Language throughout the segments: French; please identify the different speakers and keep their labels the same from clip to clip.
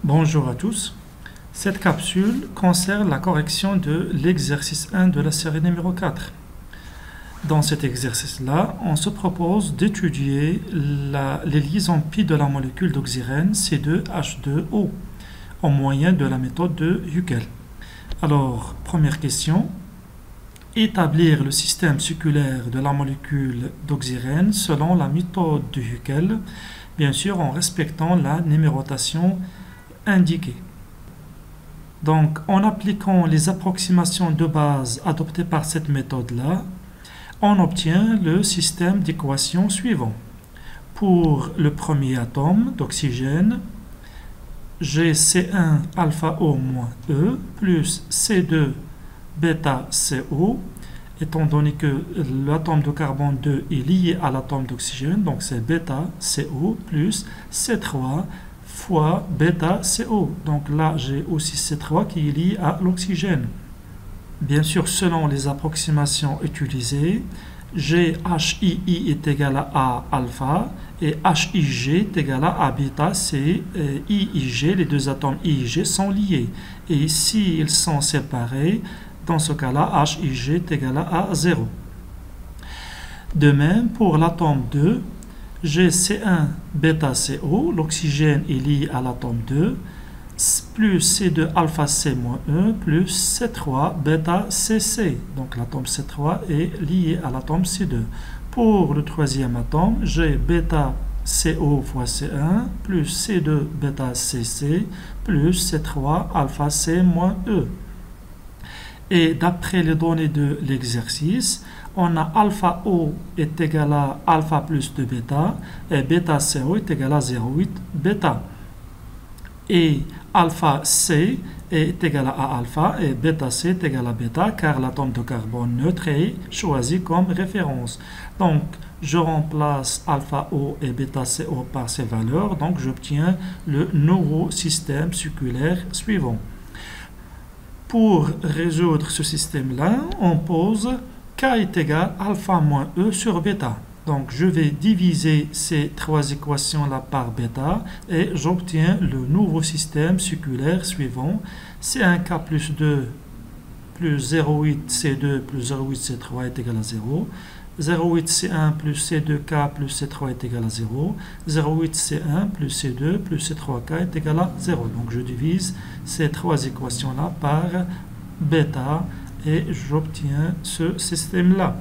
Speaker 1: Bonjour à tous. Cette capsule concerne la correction de l'exercice 1 de la série numéro 4. Dans cet exercice-là, on se propose d'étudier les liaisons pi de la molécule d'oxygène C2H2O au moyen de la méthode de Huckel. Alors, première question. Établir le système circulaire de la molécule d'oxygène selon la méthode de Huckel, bien sûr en respectant la numérotation indiquée. Donc, en appliquant les approximations de base adoptées par cette méthode-là, on obtient le système d'équations suivant. Pour le premier atome d'oxygène, j'ai C1 alpha O moins E plus C2 bêta CO, étant donné que l'atome de carbone 2 est lié à l'atome d'oxygène, donc c'est bêta CO plus C3 fois bêta CO. Donc là, j'ai aussi C3 qui est lié à l'oxygène. Bien sûr, selon les approximations utilisées, GHII est égal à alpha et HIG est égal à bêta, c'est IIG, les deux atomes IIG sont liés. Et s'ils sont séparés, dans ce cas-là, HIG est égal à 0. De même, pour l'atome 2, j'ai C1 bêta CO, l'oxygène est lié à l'atome 2, plus C2 alpha C moins E, plus C3 bêta CC. Donc l'atome C3 est lié à l'atome C2. Pour le troisième atome, j'ai bêta CO fois C1, plus C2 bêta CC, plus C3 alpha C moins E. Et d'après les données de l'exercice, on a alpha O est égal à alpha plus 2 bêta et bêta CO est égal à 0,8 bêta. Et alpha C est égal à alpha et bêta C est égal à bêta car l'atome de carbone neutre est choisi comme référence. Donc, je remplace alpha O et bêta CO par ces valeurs, donc j'obtiens le nouveau système circulaire suivant. Pour résoudre ce système-là, on pose K est égal à alpha moins E sur bêta. Donc, je vais diviser ces trois équations-là par bêta et j'obtiens le nouveau système circulaire suivant. C1K plus 2 plus 0,8 C2 plus 0,8 C3 est égal à 0. 0,8 C1 plus C2K plus C3 est égal à 0. 0,8 C1 plus C2 plus C3K est égal à 0. Donc, je divise ces trois équations-là par bêta et j'obtiens ce système-là.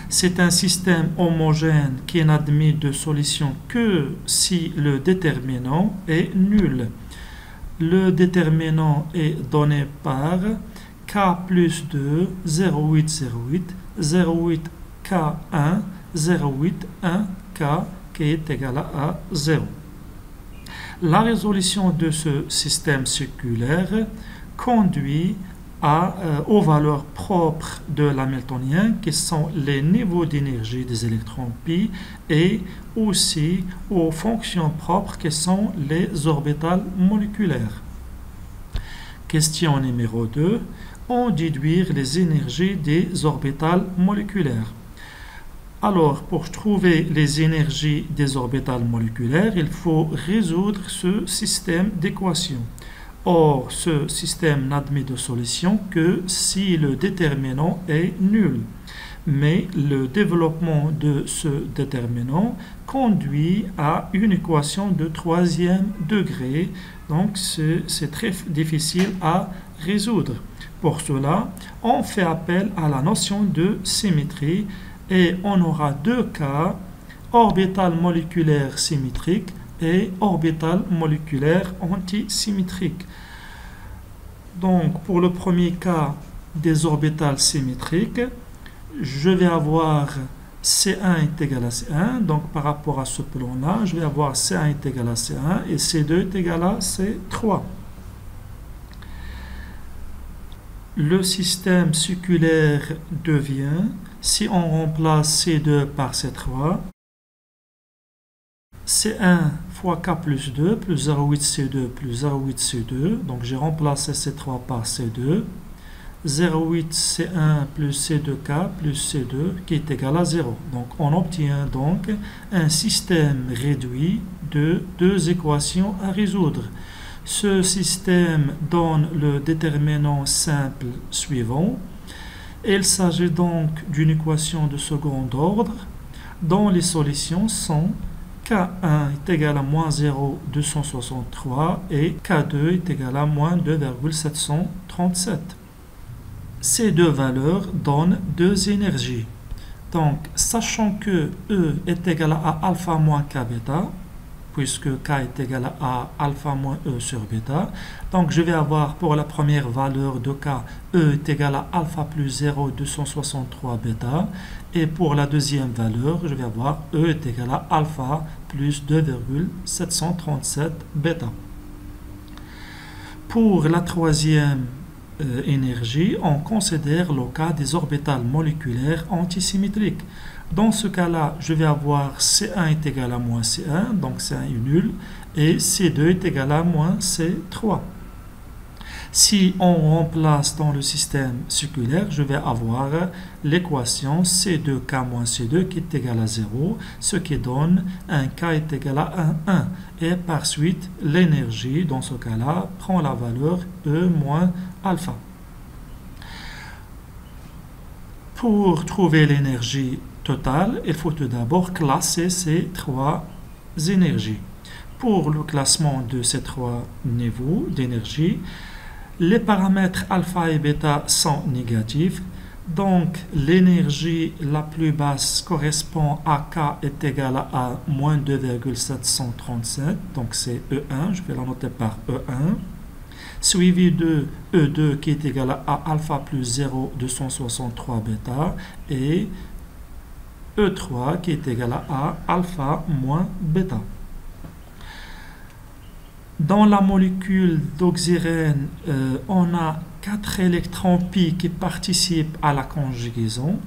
Speaker 1: C'est un système homogène qui n'admet de solution que si le déterminant est nul. Le déterminant est donné par K plus 2, 0,8, 0,8, 0,8 K1, 0,8, 1 K qui est égal à 0. La résolution de ce système circulaire conduit aux valeurs propres de l'hamiltonien qui sont les niveaux d'énergie des électrons pi et aussi aux fonctions propres qui sont les orbitales moléculaires. Question numéro 2. En déduire les énergies des orbitales moléculaires. Alors, pour trouver les énergies des orbitales moléculaires, il faut résoudre ce système d'équations. Or, ce système n'admet de solution que si le déterminant est nul. Mais le développement de ce déterminant conduit à une équation de troisième degré. Donc, c'est très difficile à résoudre. Pour cela, on fait appel à la notion de symétrie et on aura deux cas, orbital moléculaire symétrique et orbital moléculaire antisymétrique. Donc, pour le premier cas des orbitales symétriques, je vais avoir C1 est égal à C1. Donc, par rapport à ce plan-là, je vais avoir C1 est égal à C1 et C2 est égal à C3. Le système circulaire devient, si on remplace C2 par C3, C1 fois K plus 2 plus 0,8 C2 plus 0,8 C2. Donc, j'ai remplacé C3 par C2. 0,8 C1 plus C2K plus C2 qui est égal à 0. Donc, on obtient donc un système réduit de deux équations à résoudre. Ce système donne le déterminant simple suivant. Il s'agit donc d'une équation de second ordre dont les solutions sont K1 est égal à moins 0,263 et K2 est égal à moins 2,737. Ces deux valeurs donnent deux énergies. Donc, sachant que E est égal à alpha moins K bêta, puisque K est égal à alpha moins E sur bêta, donc je vais avoir pour la première valeur de K, E est égal à alpha plus 0,263 bêta, et pour la deuxième valeur, je vais avoir E est égal à alpha plus 2,737 bêta. Pour la troisième énergie, on considère le cas des orbitales moléculaires antisymétriques. Dans ce cas-là, je vais avoir C1 est égal à moins C1, donc C1 est nul, et C2 est égal à moins C3. Si on remplace dans le système circulaire, je vais avoir l'équation C2K moins C2 qui est égal à 0, ce qui donne un K est égal à 1. Et par suite, l'énergie, dans ce cas-là, prend la valeur E moins alpha. Pour trouver l'énergie totale, il faut tout d'abord classer ces trois énergies. Pour le classement de ces trois niveaux d'énergie, les paramètres alpha et bêta sont négatifs, donc l'énergie la plus basse correspond à K est égal à moins 2,737, donc c'est E1, je vais la noter par E1, suivi de E2 qui est égal à alpha plus 0,263 bêta, et E3 qui est égal à alpha moins bêta. Dans la molécule d'oxyrène, on a 4 électrons pi qui participent à la conjugaison.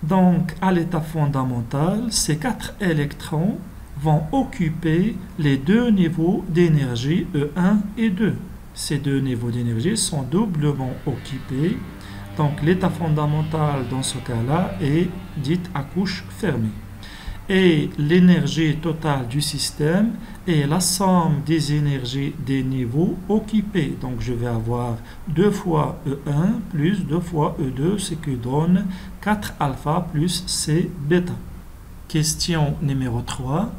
Speaker 1: Donc, à l'état fondamental, ces 4 électrons vont occuper les deux niveaux d'énergie E1 et 2. Ces deux niveaux d'énergie sont doublement occupés. Donc, l'état fondamental dans ce cas-là est dit à couche fermée. Et l'énergie totale du système est la somme des énergies des niveaux occupés. Donc je vais avoir 2 fois E1 plus 2 fois E2, ce qui donne 4 alpha plus C bêta. Question numéro 3.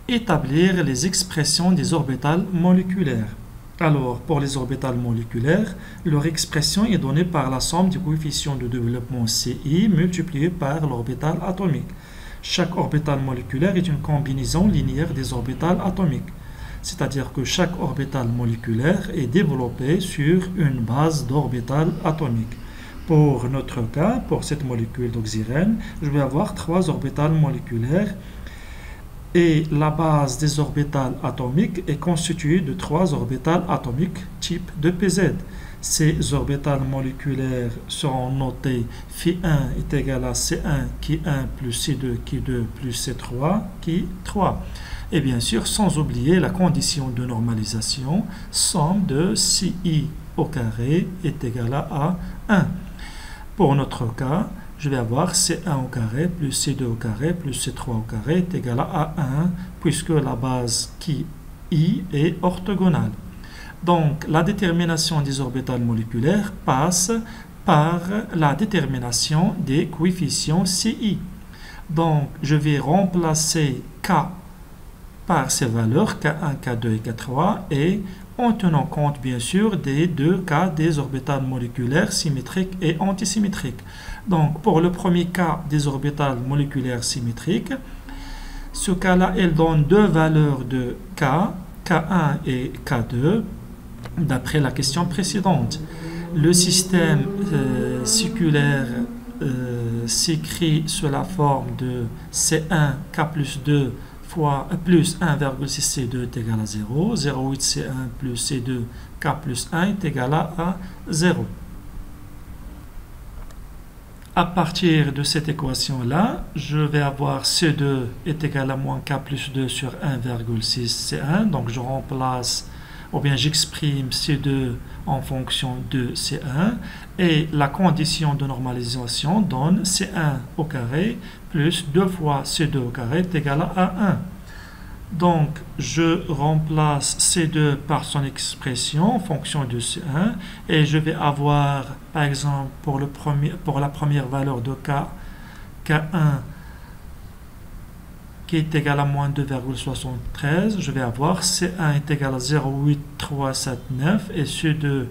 Speaker 1: Établir les expressions des orbitales moléculaires. Alors, pour les orbitales moléculaires, leur expression est donnée par la somme des coefficients de développement CI multiplié par l'orbital atomique. Chaque orbital moléculaire est une combinaison linéaire des orbitales atomiques. C'est-à-dire que chaque orbital moléculaire est développé sur une base d'orbital atomique. Pour notre cas, pour cette molécule d'oxyrène, je vais avoir 3 orbitales moléculaires et la base des orbitales atomiques est constituée de 3 orbitales atomiques type de PZ. Ces orbitales moléculaires seront notées Φ1 est égal à C1 qui est 1 plus C2 qui est 2 plus C3 qui est 3. Et bien sûr, sans oublier la condition de normalisation, somme de CI au carré est égal à 1. Pour notre cas, je vais avoir C1 au carré plus C2 au carré plus C3 au carré est égal à 1 puisque la base qui I est orthogonale. Donc, la détermination des orbitales moléculaires passe par la détermination des coefficients CI. Donc, je vais remplacer K par ces valeurs K1, K2 et K3 et en tenant compte bien sûr des deux cas des orbitales moléculaires symétriques et antisymétriques. Donc, pour le premier cas des orbitales moléculaires symétriques, ce cas-là, il donne deux valeurs de K, K1 et K2. D'après la question précédente, le système circulaire s'écrit sous la forme de C1 K plus 2 fois plus 1,6 C2 est égal à 0, 0,8 C1 plus C2 K plus 1 est égal à 0. À partir de cette équation-là, je vais avoir C2 est égal à moins K plus 2 sur 1,6 C1, donc je remplace ou bien j'exprime C2 en fonction de C1, et la condition de normalisation donne C1 au carré plus 2 fois C2 au carré est égal à 1. Donc, je remplace C2 par son expression en fonction de C1 et je vais avoir, par exemple, pour la première valeur de K1 qui est égal à moins 2,73, je vais avoir C1 est égal à 0,8379 et C2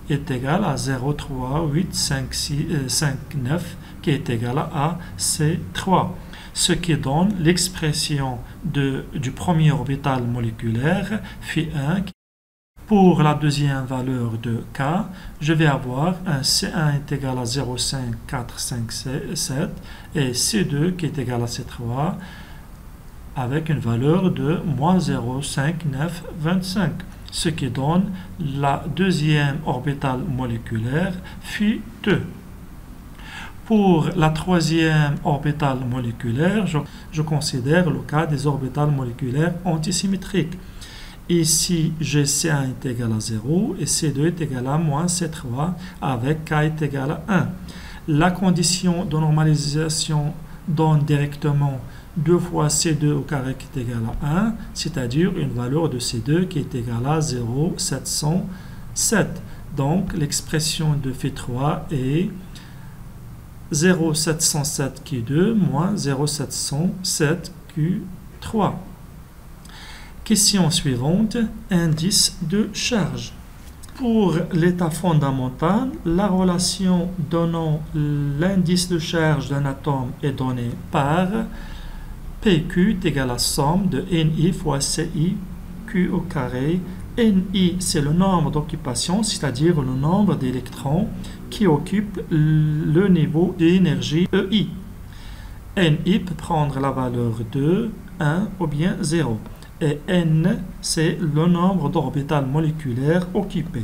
Speaker 1: est égal à 0,3859 qui est égal à C3. Ce qui donne l'expression du premier orbital moléculaire phi1. Pour la deuxième valeur de K, je vais avoir un C1 est égal à 0,5457 et C2 qui est égal à C3 avec une valeur de moins 0,5925, ce qui donne la deuxième orbital moléculaire phi2. Pour la troisième orbitale moléculaire, je considère le cas des orbitales moléculaires antisymétriques. Ici, j'ai C1 est égal à 0 et C2 est égal à moins C3 avec K est égal à 1. La condition de normalisation donne directement 2 fois C2 au carré qui est égal à 1, c'est-à-dire une valeur de C2 qui est égale à 0,707. Donc, l'expression de phi3 est 0,707 Q2 moins 0,707 Q3. Question suivante, indice de charge. Pour l'état fondamental, la relation donnant l'indice de charge d'un atome est donnée par PQ est égal à la somme de NI fois CI Q au carré. NI, c'est le nombre d'occupation, c'est-à-dire le nombre d'électrons qui occupent le niveau d'énergie EI. NI peut prendre la valeur de 1 ou bien 0. Et N, c'est le nombre d'orbitales moléculaires occupées.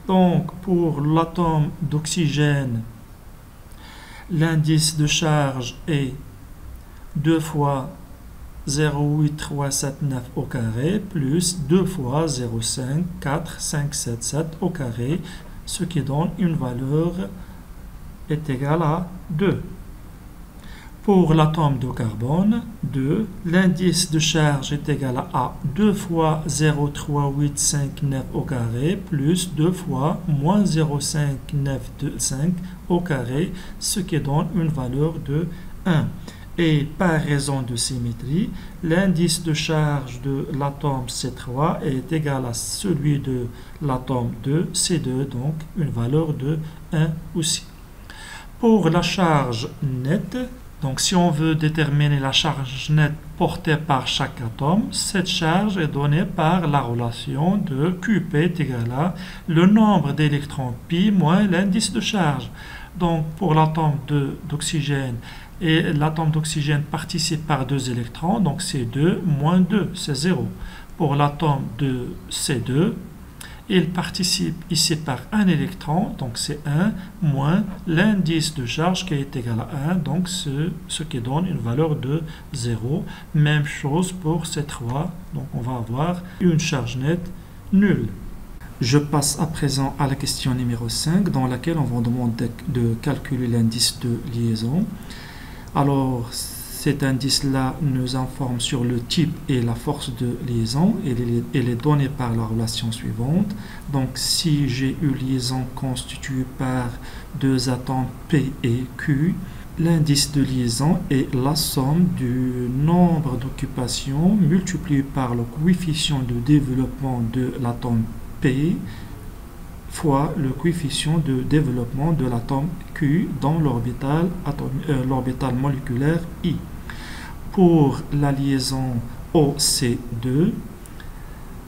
Speaker 1: Donc, pour l'atome d'oxygène, l'indice de charge est 2 fois 0,8379 au carré plus 2 fois 0,54577 au carré, ce qui donne une valeur est égale à 2. Pour l'atome de carbone, 2, l'indice de charge est égal à 2 fois 0,3859 au carré plus 2 fois moins 0,5925 au carré, ce qui donne une valeur de 1. Et par raison de symétrie, l'indice de charge de l'atome C3 est égal à celui de l'atome de C2, donc une valeur de 1 aussi. Pour la charge nette, donc si on veut déterminer la charge nette portée par chaque atome, cette charge est donnée par la relation de QP est égal à le nombre d'électrons pi moins l'indice de charge. Donc pour l'atome d'oxygène, et l'atome d'oxygène participe par 2 électrons, donc c'est 2 moins 2, c'est 0. Pour l'atome de C2, il participe ici par 1 électron, donc c'est 1, moins l'indice de charge qui est égal à 1, donc ce qui donne une valeur de 0. Même chose pour C3, donc on va avoir une charge nette nulle. Je passe à présent à la question numéro 5, dans laquelle on va demander de calculer l'indice de liaison. Alors, cet indice-là nous informe sur le type et la force de liaison. Elle est donnée par la relation suivante. Donc, si j'ai une liaison constituée par 2 atomes P et Q, l'indice de liaison est la somme du nombre d'occupations multiplié par le coefficient de développement de l'atome P fois le coefficient de développement de l'atome Q dans l'orbital moléculaire I. Pour la liaison OC2,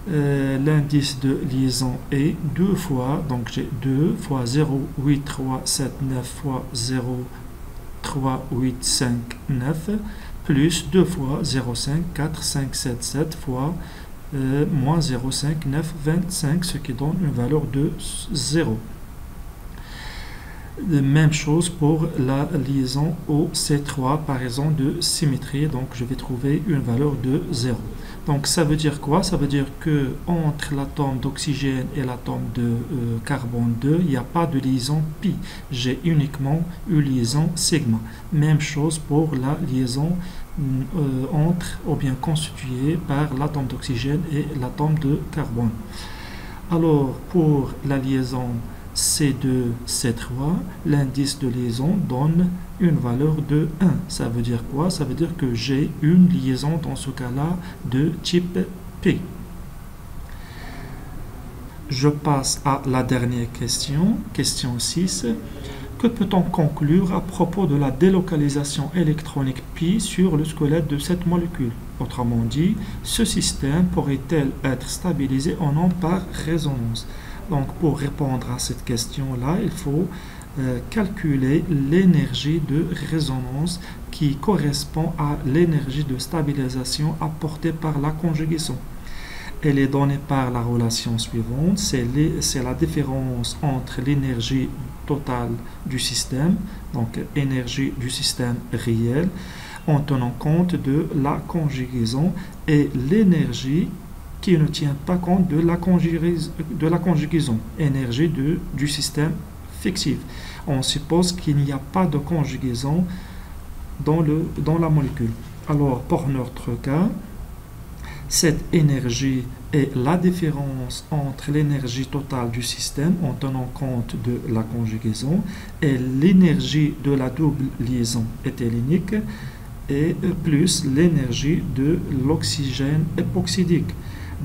Speaker 1: l'indice de liaison est 2 fois, donc j'ai 2 fois 0,8379 fois 0,3859 plus 2 fois 0,54577 fois moins 0,5925, ce qui donne une valeur de 0. Même chose pour la liaison OC3 par raison de symétrie, donc je vais trouver une valeur de 0. Donc ça veut dire quoi? Ça veut dire que entre l'atome d'oxygène et l'atome de carbone 2, il n'y a pas de liaison pi. J'ai uniquement une liaison sigma. Même chose pour la liaison entre ou bien constituée par l'atome d'oxygène et l'atome de carbone. Alors pour la liaison C2, C3, l'indice de liaison donne une valeur de 1. Ça veut dire quoi? Ça veut dire que j'ai une liaison dans ce cas-là de type P. Je passe à la dernière question, question 6. Que peut-on conclure à propos de la délocalisation électronique pi sur le squelette de cette molécule? Autrement dit, ce système pourrait-il être stabilisé ou non par résonance? Donc, pour répondre à cette question-là, il faut calculer l'énergie de résonance qui correspond à l'énergie de stabilisation apportée par la conjugaison. Elle est donnée par la relation suivante, c'est la différence entre l'énergie totale du système, donc énergie du système réel, en tenant compte de la conjugaison, et l'énergie qui ne tient pas compte de la conjugaison, énergie du système fictif. On suppose qu'il n'y a pas de conjugaison dans la molécule. Alors, pour notre cas, cette énergie est la différence entre l'énergie totale du système en tenant compte de la conjugaison et l'énergie de la double liaison éthylénique et plus l'énergie de l'oxygène époxydique.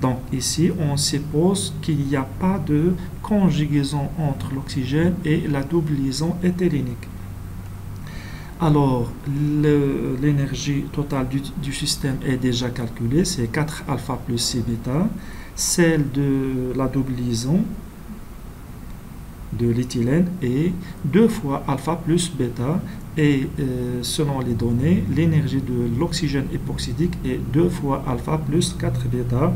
Speaker 1: Donc ici, on suppose qu'il n'y a pas de conjugaison entre l'oxygène et la double liaison éthylénique. Alors, l'énergie totale du système est déjà calculée, c'est 4 alpha plus 6 bêta. Celle de la double liaison de l'éthylène est 2 fois alpha plus bêta. Et selon les données, l'énergie de l'oxygène époxydique est 2 fois alpha plus 4 bêta.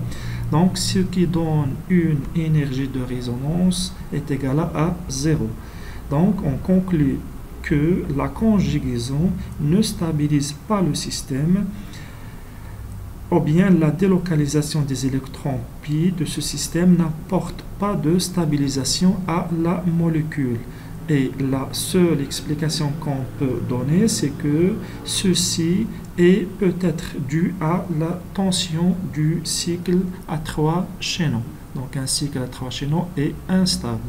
Speaker 1: Donc, ce qui donne une énergie de résonance est égale à 0. Donc, on conclut que la conjugaison ne stabilise pas le système, ou bien la délocalisation des électrons pi de ce système n'apporte pas de stabilisation à la molécule. Et la seule explication qu'on peut donner, c'est que ceci est peut-être dû à la tension du cycle à 3 chaînons. Donc un cycle à 3 chaînons est instable.